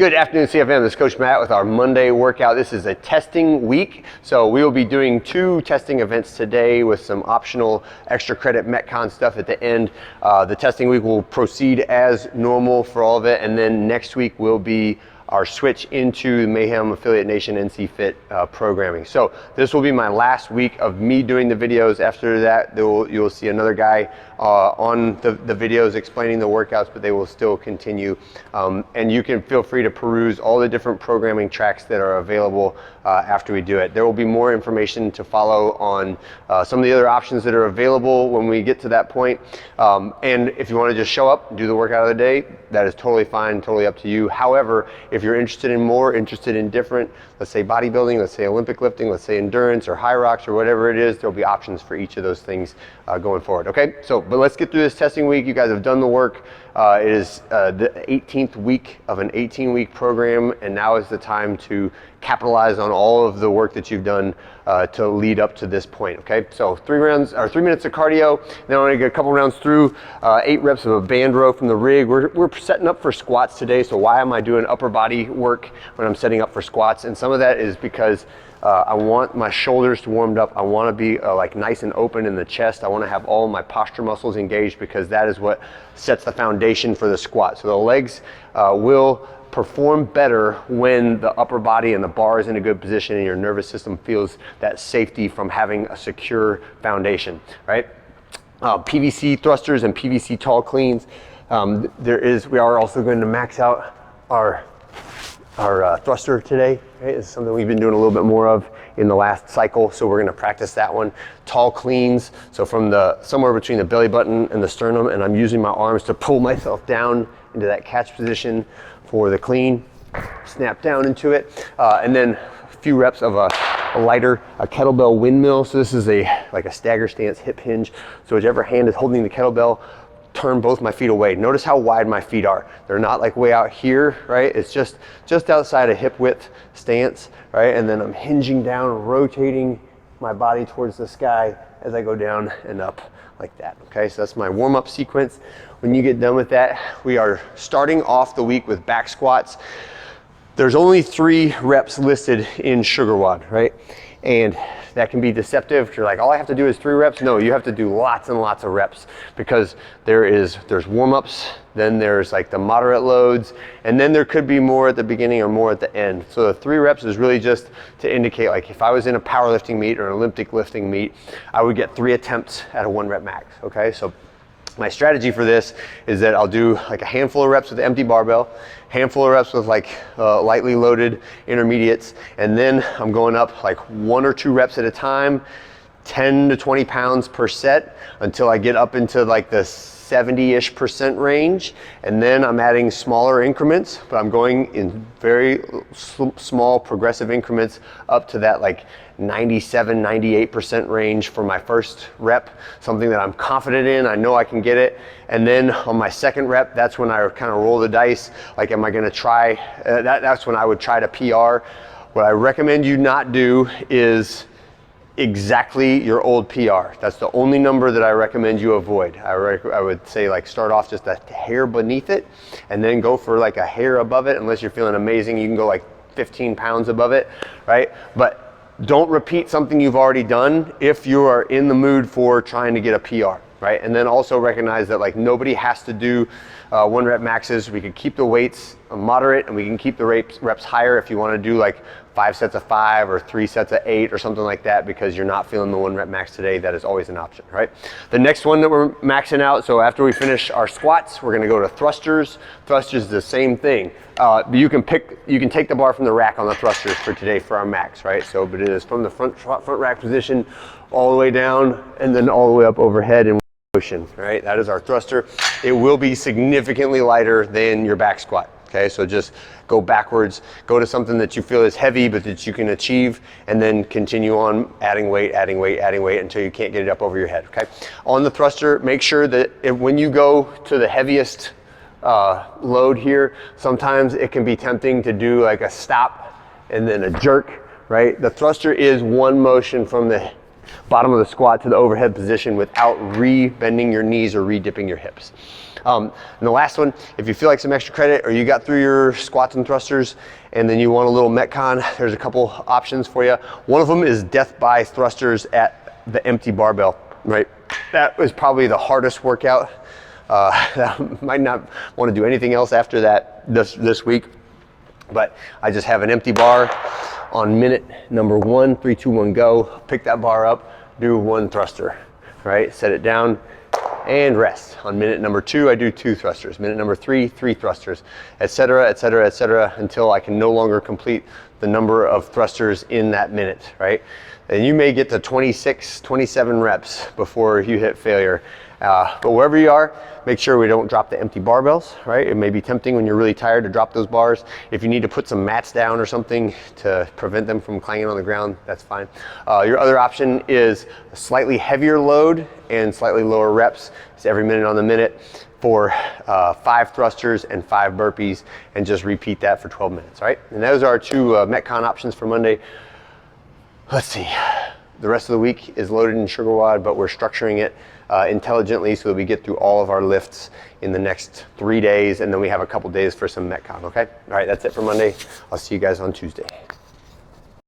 Good afternoon, CFM. This is Coach Matt with our Monday workout. This is a testing week, so we will be doing 2 testing events today with some optional extra credit Metcon stuff at the end. The testing week will proceed as normal for all of it, and then next week will be our switch into Mayhem Affiliate Nation NC Fit programming. So this will be my last week of me doing the videos. After that, you'll see another guy on the videos explaining the workouts, but they will still continue. And you can feel free to peruse all the different programming tracks that are available after we do it. There will be more information to follow on some of the other options that are available when we get to that point. And if you want to just show up and do the workout of the day, that is totally fine, totally up to you. However, if you're interested in more, interested in different, let's say bodybuilding, let's say Olympic lifting, let's say endurance or high rocks or whatever it is, there'll be options for each of those things going forward, okay? So, but let's get through this testing week. You guys have done the work. It is the 18th week of an 18-week program, and now is the time to capitalize on all of the work that you've done to lead up to this point, okay? So 3 minutes of cardio, then I'm gonna get a couple rounds through, 8 reps of a band row from the rig. We're setting up for squats today, so why am I doing upper body work when I'm setting up for squats? And some of that is because I want my shoulders to warmed up. I want to be like nice and open in the chest. I want to have all my posture muscles engaged because that is what sets the foundation for the squat. So the legs will perform better when the upper body and the bar is in a good position and your nervous system feels that safety from having a secure foundation, right? PVC thrusters and PVC tall cleans. We are also going to max out our thruster today, right? It's something we've been doing a little bit more of in the last cycle, so we're gonna practice that one. Tall cleans, so from somewhere between the belly button and the sternum, and I'm using my arms to pull myself down into that catch position for the clean, snap down into it, and then a few reps of a kettlebell windmill. So this is like a stagger stance hip hinge. So whichever hand is holding the kettlebell, turn both my feet away. Notice how wide my feet are. They're not like way out here, right? It's just outside a hip width stance, right? And then I'm hinging down, rotating my body towards the sky as I go down and up like that, okay? So that's my warm-up sequence. When you get done with that, we are starting off the week with back squats. There's only 3 reps listed in Sugar WOD, right? And that can be deceptive. You're like, all I have to do is 3 reps. No, you have to do lots and lots of reps because there's warm-ups, then there's like the moderate loads, and then there could be more at the beginning or more at the end. So the 3 reps is really just to indicate, like if I was in a powerlifting meet or an Olympic lifting meet, I would get 3 attempts at a 1 rep max, okay? So my strategy for this is that I'll do like a handful of reps with the empty barbell, handful of reps with like lightly loaded intermediates, and then I'm going up like 1 or 2 reps at a time, 10 to 20 pounds per set until I get up into like the 70-ish% range, and then I'm adding smaller increments, but I'm going in very small progressive increments up to that like 97, 98% range for my first rep, something that I'm confident in, I know I can get it. And then on my second rep, that's when I kind of roll the dice, like am I gonna try, that's when I would try to PR. What I recommend you not do is exactly your old PR. That's the only number that I recommend you avoid. I would say like start off just a hair beneath it and then go for like a hair above it. Unless you're feeling amazing, you can go like 15 pounds above it, right? But don't repeat something you've already done if you are in the mood for trying to get a PR, right? And then also recognize that like nobody has to do 1 rep maxes. We can keep the weights moderate and we can keep the reps higher if you want to do like 5 sets of 5 or 3 sets of 8 or something like that because you're not feeling the 1 rep max today. That is always an option, right? The next one that we're maxing out, so after we finish our squats, we're gonna go to thrusters. Thrusters is the same thing. You can take the bar from the rack on the thrusters for today for our max, right? So, but it is from the front rack position all the way down and then all the way up overhead and motion, right? That is our thruster. It will be significantly lighter than your back squat. Okay, so just go backwards, go to something that you feel is heavy but that you can achieve, and then continue on adding weight until you can't get it up over your head, okay? On the thruster, make sure that when you go to the heaviest load here, sometimes it can be tempting to do like a stop and then a jerk, right? The thruster is one motion from the bottom of the squat to the overhead position without re-bending your knees or re-dipping your hips. And the last one, if you feel like some extra credit or you got through your squats and thrusters and then you want a little Metcon, there's a couple options for you. One of them is death by thrusters at the empty barbell, right? That was probably the hardest workout. That might not want to do anything else after that this week, but I just have an empty bar on minute number 1, 3, 2, 1, go. Pick that bar up, do 1 thruster, right? Set it down and rest. On minute number 2, I do 2 thrusters. Minute number 3, 3 thrusters, etc., etc., etc., until I can no longer complete the number of thrusters in that minute, right? And you may get to 26, 27 reps before you hit failure. But wherever you are, make sure we don't drop the empty barbells, right? It may be tempting when you're really tired to drop those bars. If you need to put some mats down or something to prevent them from clanging on the ground, that's fine. Your other option is a slightly heavier load and slightly lower reps. It's every minute on the minute for 5 thrusters and 5 burpees, and just repeat that for 12 minutes, right? And those are our 2 Metcon options for Monday. Let's see. The rest of the week is loaded in SugarWOD, but we're structuring it intelligently so that we get through all of our lifts in the next 3 days, and then we have a couple days for some Metcon, okay? All right, that's it for Monday. I'll see you guys on Tuesday.